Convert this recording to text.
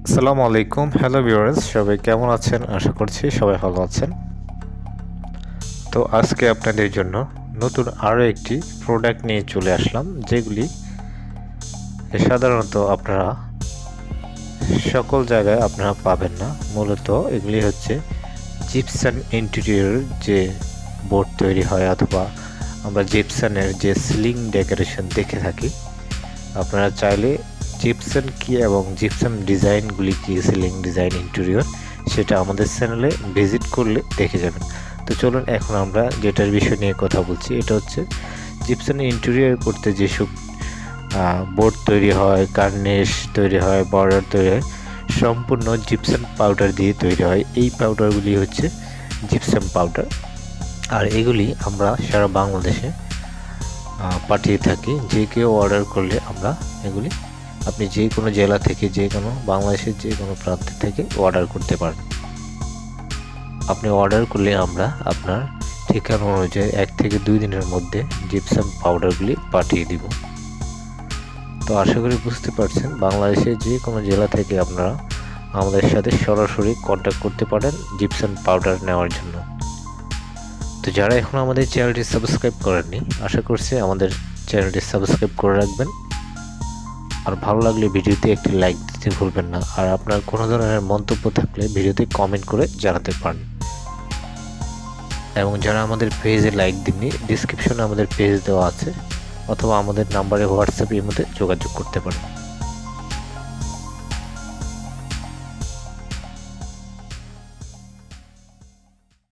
আসসালামু আলাইকুম, hello viewers, সবাই কেমন আছেন? আশা করছি সবাই ভালো আছেন। তো আজকে আপনাদের জন্য নতুন আরও একটি প্রোডাক্ট নিয়ে চলে আসলাম, যেগুলি সাধারণত আপনারা সকল জায়গায় আপনারা পাবেন না। মূলত এগুলি হচ্ছে জিপসাম ইন্টেরিয়র যে বোর্ড তৈরি হয়, অথবা আমরা জিপসামের যে সিলিং ডেকোরেশন দেখে থাকি। আপনারা চাইলে জিপসাম কি এবং জিপসাম ডিজাইনগুলি কি, সিলিং ডিজাইন ইন্টেরিয়র, সেটা আমাদের চ্যানেলে ভিজিট করলে দেখে যাবেন। তো চলুন এখন আমরা যেটার বিষয় নিয়ে কথা বলছি, এটা হচ্ছে জিপসাম ইন্টেরিয়র করতে যেসব বোর্ড তৈরি হয়, কার্নিশ তৈরি হয়, বর্ডার তৈরি হয়, সম্পূর্ণ জিপসাম পাউডার দিয়ে তৈরি হয়। এই পাউডারগুলি হচ্ছে জিপসাম পাউডার, আর এগুলি আমরা সারা বাংলাদেশে পাঠিয়ে থাকি। যে কেউ অর্ডার করলে আমরা এগুলি, আপনি যে কোনো জেলা থেকে, যে কোনো বাংলাদেশের যে কোনো প্রান্ত থেকে অর্ডার করতে পারেন। আপনি অর্ডার করলে আমরা আপনার ঠিকানা অনুযায়ী 1 থেকে 2 দিনের মধ্যে জিপসাম পাউডারগুলি পাঠিয়ে দিব। তো আশা করি বুঝতে পারছেন, বাংলাদেশের যে কোনো জেলা থেকে আপনারা আমাদের সাথে সরাসরি কন্ট্যাক্ট করতে পারেন জিপসাম পাউডার নেওয়ার জন্য। তো যারা এখন আমাদের চ্যানেলটি সাবস্ক্রাইব করেননি, আশা করছি আমাদের চ্যানেলটি সাবস্ক্রাইব করে রাখবেন। আর ভালো লাগলে ভিডিওতে একটি লাইক দিতে ভুলবেন না। আর আপনার কোনো ধরনের মন্তব্য থাকলে ভিডিওতে কমেন্ট করে জানাতে পারেন। এবং যারা আমাদের পেজে লাইক দিননি, ডিসক্রিপশনে আমাদের পেজ দেওয়া আছে, অথবা আমাদের নাম্বারে হোয়াটসঅ্যাপের মধ্যে যোগাযোগ করতে পারেন।